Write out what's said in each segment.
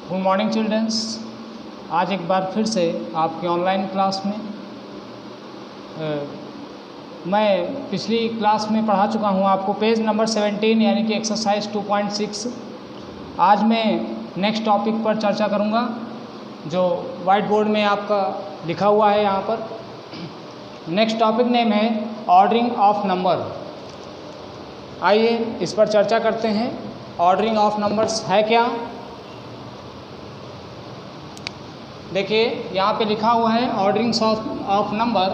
Good morning children's. आज एक बार फिर से आपकी ऑनलाइन क्लास में मैं पिछली क्लास में पढ़ा चुका हूँ आपको पेज नंबर 17 यानी कि एक्सरसाइज 2.6। आज मैं नेक्स्ट टॉपिक पर चर्चा करूँगा जो वाइट बोर्ड में आपका लिखा हुआ है यहाँ पर। नेक्स्ट टॉपिक नेम है ऑर्डरिंग ऑफ नंबर। आइए इस पर चर्चा करते हैं। ऑर्डरिंग ऑफ नंबर्स है क्या? देखिए यहाँ पे लिखा हुआ है ऑर्डरिंग ऑफ नंबर।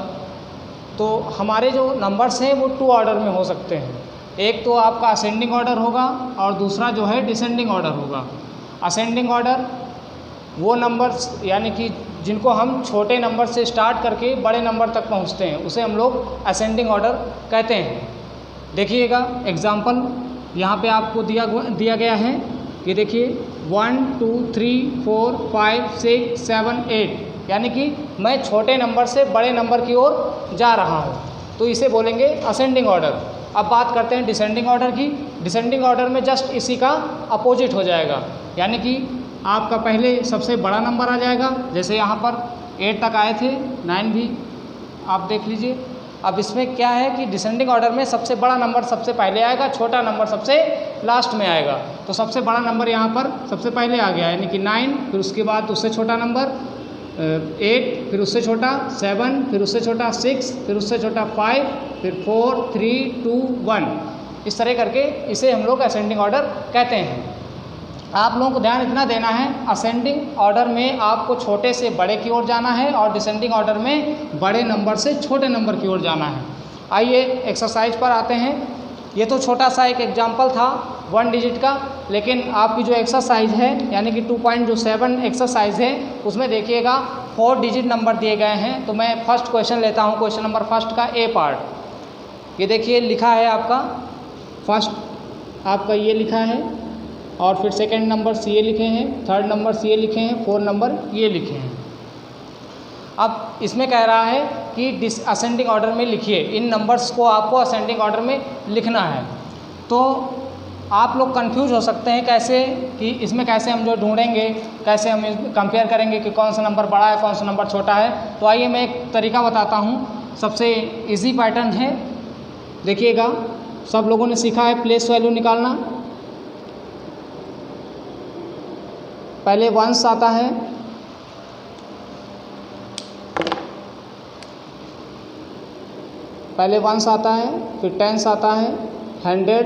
तो हमारे जो नंबर्स हैं वो 2 ऑर्डर में हो सकते हैं। एक तो आपका असेंडिंग ऑर्डर होगा और दूसरा जो है डिसेंडिंग ऑर्डर होगा। असेंडिंग ऑर्डर वो नंबर्स यानी कि जिनको हम छोटे नंबर से स्टार्ट करके बड़े नंबर तक पहुँचते हैं उसे हम लोग असेंडिंग ऑर्डर कहते हैं। देखिएगा एग्जाम्पल यहाँ पे आपको दिया गया है। ये देखिए 1 2 3 4 5 6 7 8 यानी कि मैं छोटे नंबर से बड़े नंबर की ओर जा रहा हूँ, तो इसे बोलेंगे असेंडिंग ऑर्डर। अब बात करते हैं डिसेंडिंग ऑर्डर की। डिसेंडिंग ऑर्डर में जस्ट इसी का अपोजिट हो जाएगा, यानी कि आपका पहले सबसे बड़ा नंबर आ जाएगा। जैसे यहाँ पर 8 तक आए थे, 9 भी आप देख लीजिए। अब इसमें क्या है कि डिसेंडिंग ऑर्डर में सबसे बड़ा नंबर सबसे पहले आएगा, छोटा नंबर सबसे लास्ट में आएगा। तो सबसे बड़ा नंबर यहाँ पर सबसे पहले आ गया यानी कि 9, फिर उसके बाद उससे छोटा नंबर 8, फिर उससे छोटा 7, फिर उससे छोटा 6, फिर उससे छोटा 5, फिर 4 3 2 1। इस तरह करके इसे हम लोग असेंडिंग ऑर्डर कहते हैं। आप लोगों को ध्यान इतना देना है, असेंडिंग ऑर्डर में आपको छोटे से बड़े की ओर जाना है और डिसेंडिंग ऑर्डर में बड़े नंबर से छोटे नंबर की ओर जाना है। आइए एक्सरसाइज पर आते हैं। ये तो छोटा सा एक एग्जाम्पल था 1 डिजिट का, लेकिन आपकी जो एक्सरसाइज है यानी कि 2.7 एक्सरसाइज है उसमें देखिएगा 4 डिजिट नंबर दिए गए हैं। तो मैं फर्स्ट क्वेश्चन लेता हूँ, क्वेश्चन नंबर फर्स्ट का ए पार्ट। ये देखिए लिखा है आपका फर्स्ट आपका ये लिखा है, और फिर सेकंड नंबर ये लिखे हैं, थर्ड नंबर ये लिखे हैं, 4 नंबर ये लिखे हैं। अब इसमें कह रहा है कि असेंडिंग ऑर्डर में लिखिए। इन नंबर्स को आपको असेंडिंग ऑर्डर में लिखना है। तो आप लोग कंफ्यूज हो सकते हैं कैसे कि इसमें कैसे हम जो ढूंढेंगे, कैसे हम कंपेयर करेंगे कि कौन सा नंबर बड़ा है कौन सा नंबर छोटा है। तो आइए मैं एक तरीका बताता हूँ। सबसे ईजी पैटर्न है, देखिएगा सब लोगों ने सीखा है प्लेस वैल्यू निकालना। पहले वंस आता है, पहले वंस आता है, फिर टेंस आता है, 100,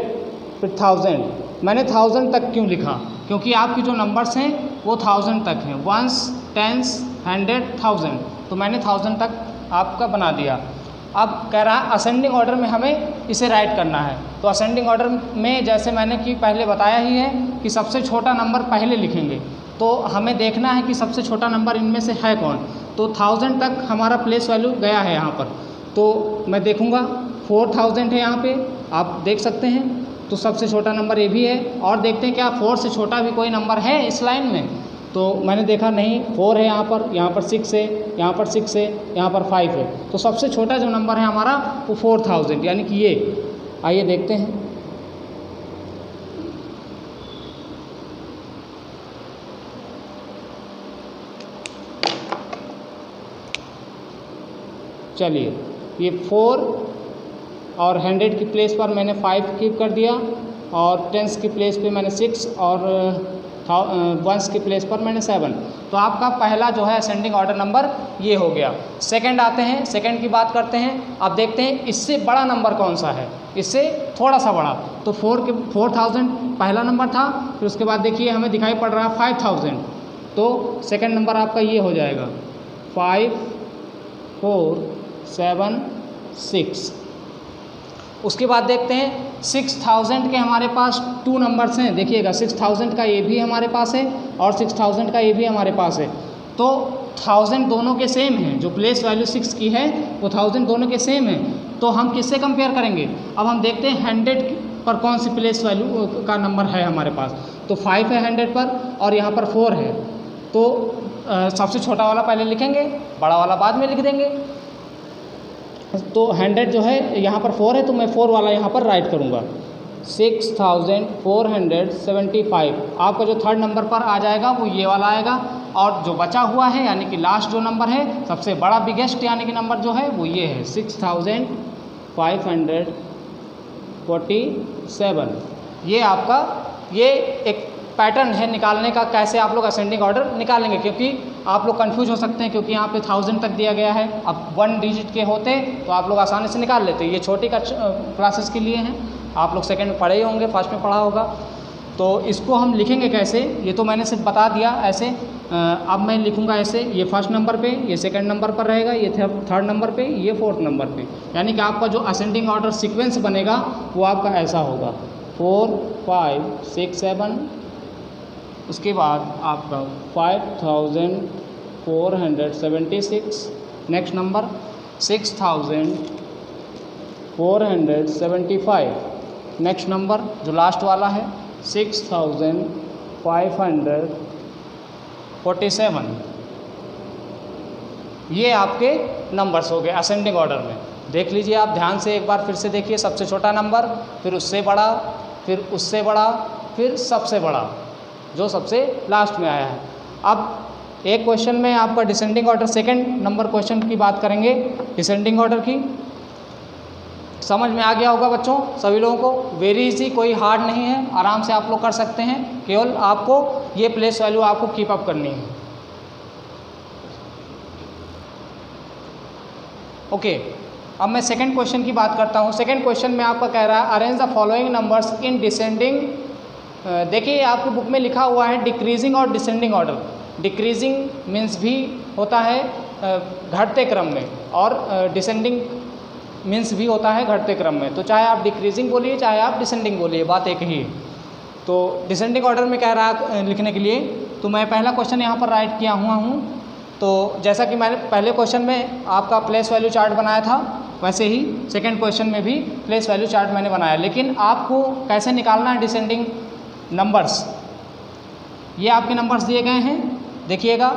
फिर 1000। मैंने 1000 तक क्यों लिखा? क्योंकि आपकी जो नंबर्स हैं वो 1000 तक हैं, वंस, टेंस, 100, 1000। तो मैंने 1000 तक आपका बना दिया। अब कह रहा है असेंडिंग ऑर्डर में हमें इसे राइट करना है। तो असेंडिंग ऑर्डर में जैसे मैंने कि पहले बताया ही है कि सबसे छोटा नंबर पहले लिखेंगे। तो हमें देखना है कि सबसे छोटा नंबर इनमें से है कौन। तो 1000 तक हमारा प्लेस वैल्यू गया है यहाँ पर। तो मैं देखूँगा 4000 है यहाँ पे, आप देख सकते हैं। तो सबसे छोटा नंबर ये भी है। और देखते हैं क्या 4 से छोटा भी कोई नंबर है इस लाइन में। तो मैंने देखा नहीं, 4 है यहाँ पर 6 है, यहाँ पर 6 है, यहाँ पर 5 है। तो सबसे छोटा जो नंबर है हमारा वो 4000 यानी कि ये। आइए देखते हैं। चलिए ये 4 और 100 की प्लेस पर मैंने 5 कीप कर दिया, और टेंस की प्लेस पे मैंने 6, और वंस की प्लेस पर मैंने 7। तो आपका पहला जो है असेंडिंग ऑर्डर नंबर ये हो गया। सेकंड आते हैं, सेकंड की बात करते हैं। अब देखते हैं इससे बड़ा नंबर कौन सा है, इससे थोड़ा सा बड़ा। तो 4000 पहला नंबर था, फिर उसके बाद देखिए हमें दिखाई पड़ रहा है 5000। तो सेकंड नंबर आपका ये हो जाएगा 5 4 7 6। उसके बाद देखते हैं 6000 के हमारे पास 2 नंबर्स हैं। देखिएगा 6000 का ये भी हमारे पास है और 6000 का ये भी हमारे पास है। तो 1000 दोनों के सेम हैं, जो प्लेस वैल्यू 6 की है वो 1000 दोनों के सेम है। तो हम किससे कंपेयर करेंगे? अब हम देखते हैं 100 पर कौन सी प्लेस वैल्यू का नंबर है हमारे पास। तो 5 है 100 पर, और यहाँ पर 4 है। तो सबसे छोटा वाला पहले लिखेंगे, बड़ा वाला बाद में लिख देंगे। तो 100 जो है यहाँ पर 4 है, तो मैं 4 वाला यहाँ पर राइट करूँगा। 6475। आपका जो थर्ड नंबर पर आ जाएगा वो ये वाला आएगा, और जो बचा हुआ है यानी कि लास्ट जो नंबर है सबसे बड़ा बिगेस्ट यानी कि नंबर जो है वो ये है 6547। ये आपका ये एक पैटर्न है निकालने का, कैसे आप लोग असेंडिंग ऑर्डर निकालेंगे, क्योंकि आप लोग कंफ्यूज हो सकते हैं क्योंकि यहाँ पे 1000 तक दिया गया है। अब 1 डिजिट के होते तो आप लोग आसानी से निकाल लेते। ये छोटी क्लासेस के लिए हैं, आप लोग सेकंड में पढ़े ही होंगे, फर्स्ट में पढ़ा होगा। तो इसको हम लिखेंगे कैसे, ये तो मैंने सिर्फ बता दिया ऐसे। अब मैं लिखूँगा ऐसे, ये फर्स्ट नंबर पे, ये सेकंड नंबर पर रहेगा, ये थर्ड नंबर पे, ये फोर्थ नंबर पे, यानी कि आपका जो असेंडिंग ऑर्डर सीक्वेंस बनेगा वो आपका ऐसा होगा 4 5 6 7, उसके बाद आपका 5476, नेक्स्ट नंबर 6475, नेक्स्ट नंबर जो लास्ट वाला है 6547। ये आपके नंबर्स हो गए असेंडिंग ऑर्डर में। देख लीजिए आप ध्यान से एक बार फिर से देखिए, सबसे छोटा नंबर, फिर उससे बड़ा, फिर उससे बड़ा, फिर सबसे बड़ा, जो सबसे लास्ट में आया है। अब एक क्वेश्चन में आपका descending order, second number question की बात करेंगे डिसेंडिंग ऑर्डर की। समझ में आ गया होगा बच्चों सभी लोगों को, वेरी इजी, कोई हार्ड नहीं है, आराम से आप लोग कर सकते हैं। केवल आपको ये प्लेस वैल्यू आपको कीप अप करनी है। ओके, अब मैं सेकंड क्वेश्चन की बात करता हूँ। सेकंड क्वेश्चन में आपका कह रहा है arrange the following numbers in descending. देखिए आपकी बुक में लिखा हुआ है डिक्रीजिंग और डिसेंडिंग ऑर्डर। डिक्रीजिंग मीन्स भी होता है घटते क्रम में, और डिसेंडिंग मीन्स भी होता है घटते क्रम में। तो चाहे आप डिक्रीजिंग बोलिए चाहे आप डिसेंडिंग बोलिए, बात एक ही है। तो डिसेंडिंग ऑर्डर में कह रहा है लिखने के लिए, तो मैं पहला क्वेश्चन यहाँ पर राइट किया हुआ हूँ। तो जैसा कि मैंने पहले क्वेश्चन में आपका प्लेस वैल्यू चार्ट बनाया था, वैसे ही सेकंड क्वेश्चन में भी प्लेस वैल्यू चार्ट मैंने बनाया। लेकिन आपको कैसे निकालना है डिसेंडिंग नंबर्स, ये आपके नंबर्स दिए गए हैं, देखिएगा।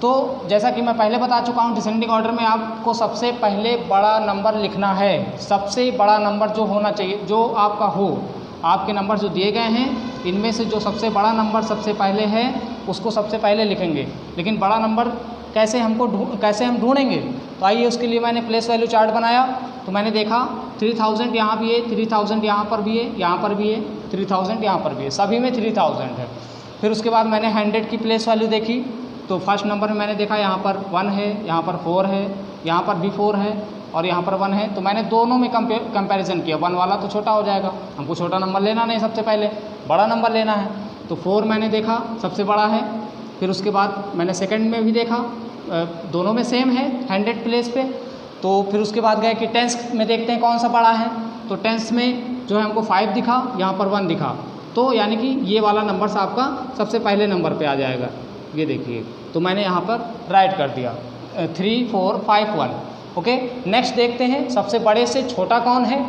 तो जैसा कि मैं पहले बता चुका हूँ, डिसेंडिंग ऑर्डर में आपको सबसे पहले बड़ा नंबर लिखना है। सबसे बड़ा नंबर जो होना चाहिए, जो आपका हो, आपके नंबर जो दिए गए हैं इनमें से जो सबसे बड़ा नंबर सबसे पहले है उसको सबसे पहले लिखेंगे। लेकिन बड़ा नंबर कैसे हम ढूंढेंगे, तो आइए उसके लिए मैंने प्लेस वैल्यू चार्ट बनाया। तो मैंने देखा 3000 यहाँ भी है, 3000 यहाँ पर भी है, यहाँ पर भी है, 3000 यहाँ पर भी है, सभी में 3000 है। फिर उसके बाद मैंने 100 की प्लेस वैल्यू देखी, तो फर्स्ट नंबर में मैंने देखा यहाँ पर 1 है, यहाँ पर 4 है, यहाँ पर भी 4 है और यहाँ पर 1 है। तो मैंने दोनों में कंपैरिजन किया, 1 वाला तो छोटा हो जाएगा, हमको छोटा नंबर लेना नहीं, सबसे पहले बड़ा नंबर लेना है। तो 4 मैंने देखा सबसे बड़ा है। फिर उसके बाद मैंने सेकंड में भी देखा, दोनों में सेम है 100 प्लेस पे। तो फिर उसके बाद गए कि टेंस में देखते हैं कौन सा बड़ा है। तो टेंस में जो है हमको 5 दिखा, यहाँ पर 1 दिखा, तो यानी कि ये वाला नंबर्स आपका सबसे पहले नंबर पे आ जाएगा। ये देखिए, तो मैंने यहाँ पर राइट कर दिया 3 4 5 1। ओके, नेक्स्ट देखते हैं सबसे बड़े से छोटा कौन है।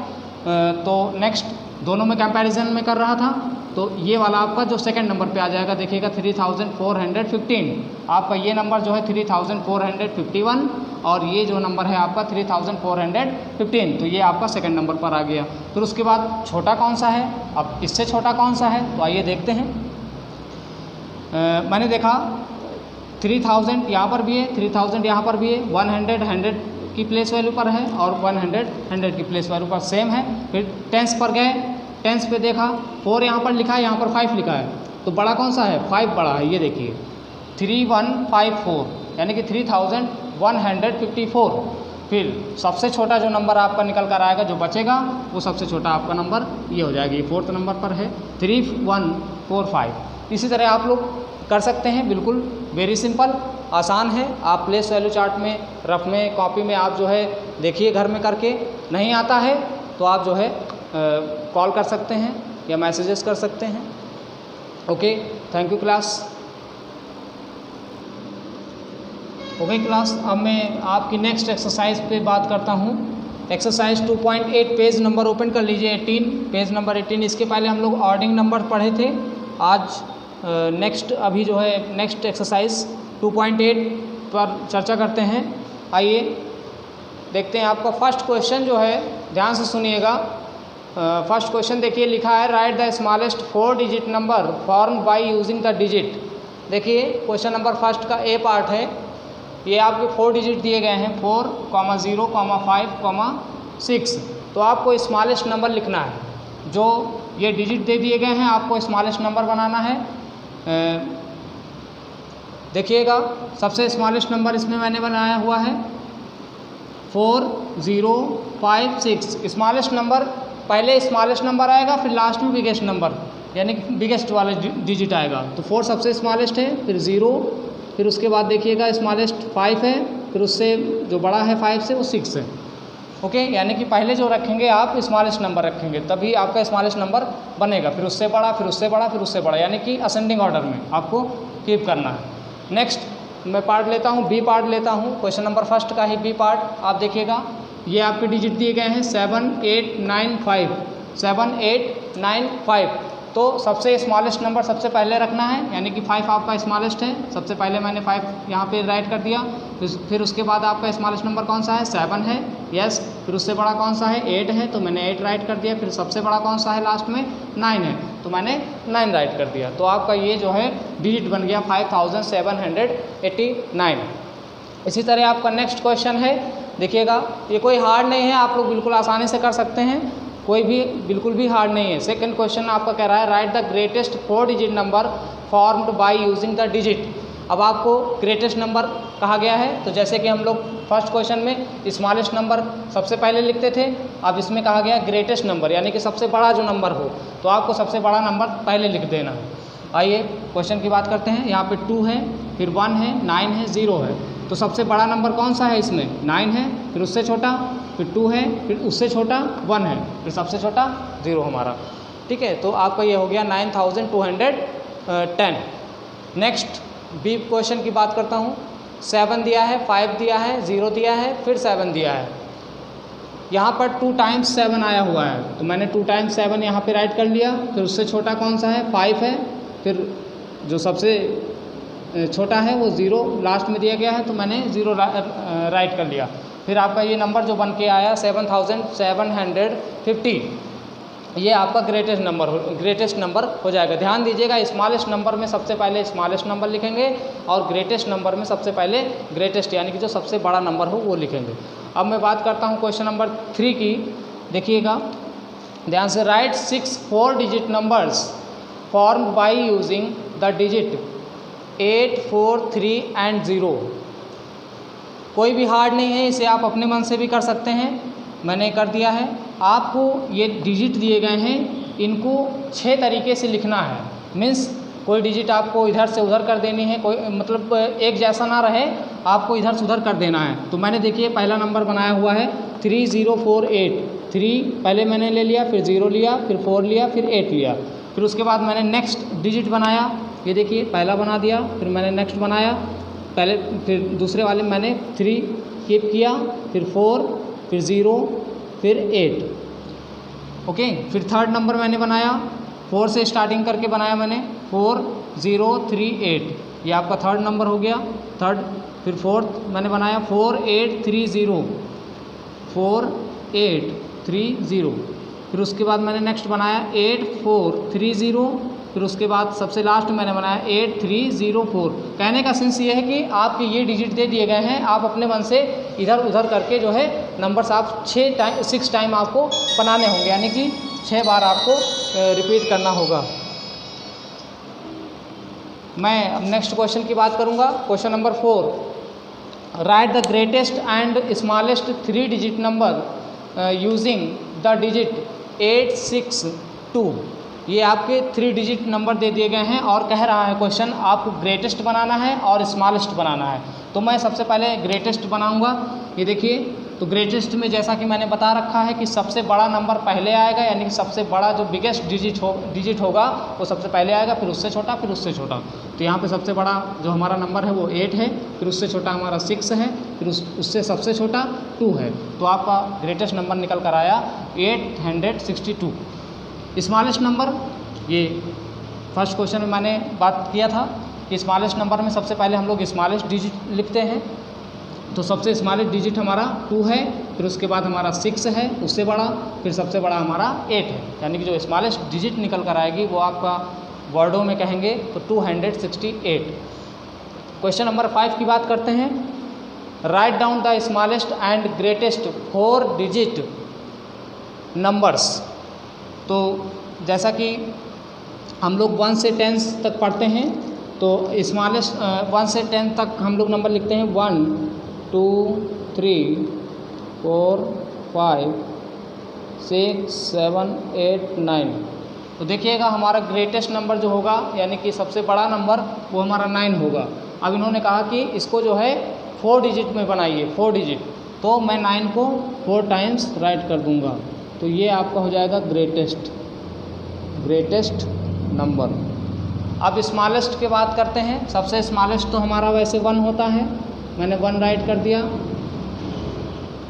तो नेक्स्ट दोनों में कंपैरिजन में कर रहा था, तो ये वाला आपका जो सेकंड नंबर पे आ जाएगा, देखिएगा 3415। आपका ये नंबर जो है 3451 और ये जो नंबर है आपका 3415। तो ये आपका सेकंड नंबर पर आ गया। फिर उसके बाद छोटा कौन सा है, अब इससे छोटा कौन सा है, तो आइए देखते हैं। मैंने देखा 3000 यहाँ पर भी है, 3000 यहाँ पर भी है, 100 की प्लेस वैल्यू पर है और 100 की प्लेस वैल्यू पर सेम है। फिर टेंस पर गए, टेंस पे देखा 4 यहाँ पर लिखा है, यहाँ पर 5 लिखा है, तो बड़ा कौन सा है, 5 बड़ा है। ये देखिए 3154 यानी कि 3154। फिर सबसे छोटा जो नंबर आपका निकल कर आएगा, जो बचेगा वो सबसे छोटा आपका नंबर ये हो जाएगा, ये 4th नंबर पर है 3145। इसी तरह आप लोग कर सकते हैं, बिल्कुल वेरी सिंपल, आसान है। आप प्लेस वैल्यू चार्ट में, रफ में, कॉपी में आप जो है देखिए घर में करके। नहीं आता है तो आप जो है कॉल कर सकते हैं या मैसेजेस कर सकते हैं। Okay, thank you class. Okay class, अब मैं आपकी नेक्स्ट एक्सरसाइज पे बात करता हूँ। एक्सरसाइज 2.8 पेज नंबर ओपन कर लीजिए, 18 पेज नंबर 18। इसके पहले हम लोग ऑर्डिंग नंबर पढ़े थे। आज नेक्स्ट अभी जो है नेक्स्ट एक्सरसाइज 2.8 पर चर्चा करते हैं। आइए देखते हैं। आपका फर्स्ट क्वेश्चन जो है, ध्यान से सुनिएगा। फर्स्ट क्वेश्चन देखिए लिखा है right the smallest 4 digit number form by using the digit. देखिए क्वेश्चन नंबर फर्स्ट का ए पार्ट है, ये आपके 4 डिजिट दिए गए हैं 4, 0, 5, 6। तो आपको स्मॉलेस्ट नंबर लिखना है, जो ये डिजिट दे दिए गए हैं आपको स्मॉलेस्ट नंबर बनाना है। देखिएगा सबसे स्मॉलेस्ट नंबर इसमें मैंने बनाया हुआ है 4, 0, 5, 6। स्मॉलेस्ट नंबर पहले स्मॉलेस्ट नंबर आएगा, फिर लास्ट में बिगेस्ट नंबर यानी कि बिगेस्ट वाला डिजिट आएगा। तो 4 सबसे स्मॉलेस्ट है, फिर 0, फिर उसके बाद देखिएगा स्मॉलेस्ट 5 है, फिर उससे जो बड़ा है 5 से वो 6 है। ओके, यानी कि पहले जो रखेंगे आप स्मॉलेस्ट नंबर रखेंगे तभी आपका स्मॉलेस्ट नंबर बनेगा, फिर उससे बड़ा, फिर उससे बड़ा, फिर उससे बड़ा, यानी कि असेंडिंग ऑर्डर में आपको कीप करना है। नेक्स्ट मैं पार्ट लेता हूँ, बी पार्ट लेता हूँ, क्वेश्चन नंबर फर्स्ट का ही बी पार्ट। आप देखिएगा ये आपके डिजिट दिए गए हैं 7, 8, 9, 5, 7, 8, 9, 5। तो सबसे स्मॉलेस्ट नंबर सबसे पहले रखना है, यानी कि 5 आपका स्मॉलेस्ट है। सबसे पहले मैंने 5 यहाँ पे राइट कर दिया। फिर उसके बाद आपका स्मॉलेस्ट नंबर कौन सा है? 7 है, यस। फिर उससे बड़ा कौन सा है? 8 है, तो मैंने 8 राइट कर दिया। फिर सबसे बड़ा कौन सा है लास्ट में? 9 है, तो मैंने 9 राइट कर दिया। तो आपका ये जो है डिजिट बन गया 5789। इसी तरह आपका नेक्स्ट क्वेश्चन है, देखिएगा ये कोई हार्ड नहीं है, आप लोग बिल्कुल आसानी से कर सकते हैं, कोई भी बिल्कुल भी हार्ड नहीं है। सेकंड क्वेश्चन आपका कह रहा है right the greatest 4 digit number formed by using the digit. अब आपको ग्रेटेस्ट नंबर कहा गया है, तो जैसे कि हम लोग फर्स्ट क्वेश्चन में स्मॉलेस्ट नंबर सबसे पहले लिखते थे, अब इसमें कहा गया ग्रेटेस्ट नंबर, यानी कि सबसे बड़ा जो नंबर हो, तो आपको सबसे बड़ा नंबर पहले लिख देना है। आइए क्वेश्चन की बात करते हैं। यहाँ पे 2 है, फिर 1 है, 9 है, 0 है। तो सबसे बड़ा नंबर कौन सा है इसमें? 9 है, फिर उससे छोटा, फिर 2 है, फिर उससे छोटा 1 है, फिर सबसे छोटा 0 हमारा। ठीक है, तो आपका ये हो गया 9210। नेक्स्ट बी क्वेश्चन की बात करता हूँ। 7 दिया है, 5 दिया है, 0 दिया है, फिर 7 दिया है। यहाँ पर 2 टाइम्स 7 आया हुआ है, तो मैंने 2 टाइम्स 7 यहाँ पे राइट कर लिया। फिर उससे छोटा कौन सा है? 5 है, फिर जो सबसे छोटा है वो 0 लास्ट में दिया गया है, तो मैंने 0 राइट कर लिया। फिर आपका ये नंबर जो बन के आया 7750, ये आपका ग्रेटेस्ट नंबर हो जाएगा। ध्यान दीजिएगा, स्मॉलेस्ट नंबर में सबसे पहले स्मॉलेस्ट नंबर लिखेंगे और ग्रेटेस्ट नंबर में सबसे पहले ग्रेटेस्ट यानी कि जो सबसे बड़ा नंबर हो वो लिखेंगे। अब मैं बात करता हूँ क्वेश्चन नंबर 3 की। देखिएगा ध्यान से, right 6 4 digit numbers formed by using the digit 8, 4, 3 and 0। कोई भी हार्ड नहीं है, इसे आप अपने मन से भी कर सकते हैं, मैंने कर दिया है। आपको ये डिजिट दिए गए हैं, इनको 6 तरीके से लिखना है। मीन्स कोई डिजिट आपको इधर से उधर कर देनी है, कोई मतलब एक जैसा ना रहे, आपको इधर से उधर कर देना है। तो मैंने देखिए पहला नंबर बनाया हुआ है 3048। 3 पहले मैंने ले लिया, फिर 0 लिया, फिर 4 लिया, फिर 8 लिया। फिर उसके बाद मैंने नेक्स्ट डिजिट बनाया, ये देखिए पहला बना दिया, फिर मैंने नेक्स्ट बनाया, पहले फिर दूसरे वाले में मैंने 3 कीप किया, फिर 4, फिर 0, फिर 8। ओके, फिर थर्ड नंबर मैंने बनाया 4 से स्टार्टिंग करके बनाया मैंने 4, 0, 3, 8। ये आपका थर्ड नंबर हो गया, थर्ड। फिर फोर्थ मैंने बनाया 4, 8, 3, 0, 4, 8, 3, 0। फिर उसके बाद मैंने नेक्स्ट बनाया 8, 4, 3, 0। फिर उसके बाद सबसे लास्ट मैंने बनाया 8, 3, 0, 4। कहने का सेंस ये है कि आपके ये डिजिट दे दिए गए हैं, आप अपने मन से इधर उधर करके जो है नंबर्स आप 6 टाइम आपको बनाने होंगे, यानी कि 6 बार आपको रिपीट करना होगा। मैं अब नेक्स्ट क्वेश्चन की बात करूंगा। Question number 4, right the greatest and smallest 3 digit number using the digit 862। ये आपके 3 डिजिट नंबर दे दिए गए हैं और कह रहा है क्वेश्चन आपको ग्रेटेस्ट बनाना है और स्मॉलेस्ट बनाना है। तो मैं सबसे पहले ग्रेटेस्ट बनाऊंगा। ये देखिए, तो ग्रेटेस्ट में जैसा कि मैंने बता रखा है कि सबसे बड़ा नंबर पहले आएगा, यानी कि सबसे बड़ा जो बिगेस्ट डिजिट होगा वो सबसे पहले आएगा, फिर उससे छोटा, फिर उससे छोटा। तो यहाँ पे सबसे बड़ा जो हमारा नंबर है वो 8 है, फिर उससे छोटा हमारा 6 है, फिर उससे सबसे छोटा 2 है। तो आपका ग्रेटेस्ट नंबर निकल कर आया 862। स्मॉलेस्ट नंबर, ये फर्स्ट क्वेश्चन में मैंने बात किया था कि स्मॉलेस्ट नंबर में सबसे पहले हम लोग स्मॉलेस्ट डिजिट लिखते हैं। तो सबसे स्मॉलेस्ट डिजिट हमारा 2 है, फिर उसके बाद हमारा 6 है उससे बड़ा, फिर सबसे बड़ा हमारा 8 है। यानी कि जो स्मॉलेस्ट डिजिट निकल कर आएगी वो आपका वर्डों में कहेंगे तो 268। क्वेश्चन नंबर 5 की बात करते हैं। Write down the smallest and greatest 4 digit numbers. तो जैसा कि हम लोग 1 से 10 तक पढ़ते हैं, तो स्मॉलेस्ट 1 से 10 तक हम लोग नंबर लिखते हैं 1 2 3 4 5 6 7 8 9। तो देखिएगा हमारा ग्रेटेस्ट नंबर जो होगा यानी कि सबसे बड़ा नंबर वो हमारा 9 होगा। अब इन्होंने कहा कि इसको जो है 4 डिजिट में बनाइए, 4 डिजिट, तो मैं 9 को 4 टाइम्स राइट कर दूंगा, तो ये आपका हो जाएगा ग्रेटेस्ट नंबर। अब स्मॉलेस्ट की बात करते हैं। सबसे स्मॉलेस्ट तो हमारा वैसे 1 होता है, मैंने 1 राइट कर दिया।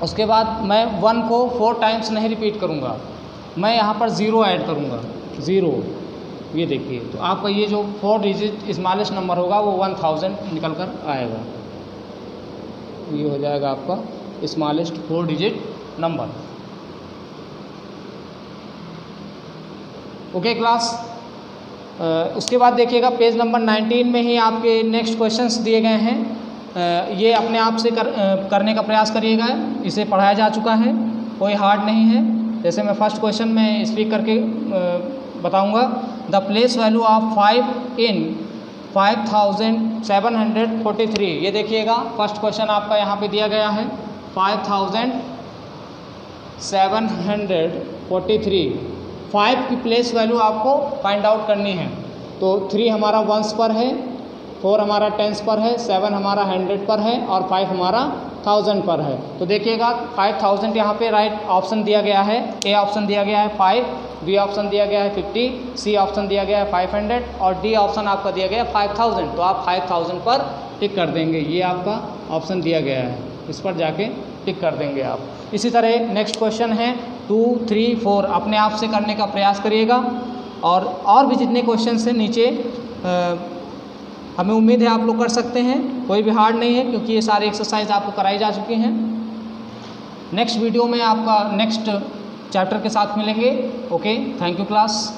उसके बाद मैं 1 को 4 टाइम्स नहीं रिपीट करूँगा, मैं यहाँ पर 0 ऐड करूँगा, 0। ये देखिए, तो आपका ये जो 4 डिजिट स्मॉलेस्ट नंबर होगा वो 1000 निकल कर आएगा। ये हो जाएगा आपका smallest 4 digit number. Okay class, उसके बाद देखिएगा पेज नंबर 19 में ही आपके नेक्स्ट क्वेश्चंस दिए गए हैं। ये अपने आप से करने का प्रयास करिएगा, इसे पढ़ाया जा चुका है, कोई हार्ड नहीं है। जैसे मैं फर्स्ट क्वेश्चन में स्पीक करके बताऊंगा। द प्लेस वैल्यू ऑफ 5 इन 5743। ये देखिएगा फर्स्ट क्वेश्चन आपका यहाँ पे दिया गया है 5743। 5 की प्लेस वैल्यू आपको फाइंड आउट करनी है। तो 3 हमारा 1s पर है, 4 हमारा 10s पर है, 7 हमारा 100 पर है और 5 हमारा 1000 पर है। तो देखिएगा 5000 यहाँ पे राइट ऑप्शन दिया गया है। ए ऑप्शन दिया गया है 5, बी ऑप्शन दिया गया है 50, सी ऑप्शन दिया गया है 500 और डी ऑप्शन आपका दिया गया है 5000। तो आप 5000 पर टिक कर देंगे, ये आपका ऑप्शन दिया गया है, इस पर जाके टिक कर देंगे आप। इसी तरह नेक्स्ट क्वेश्चन है 2 3 4, अपने आप से करने का प्रयास करिएगा। और भी जितने क्वेश्चन हैं नीचे हमें उम्मीद है आप लोग कर सकते हैं, कोई भी हार्ड नहीं है क्योंकि ये सारे एक्सरसाइज आपको कराई जा चुकी हैं। नेक्स्ट वीडियो में आपका नेक्स्ट चैप्टर के साथ मिलेंगे। Okay, thank you class.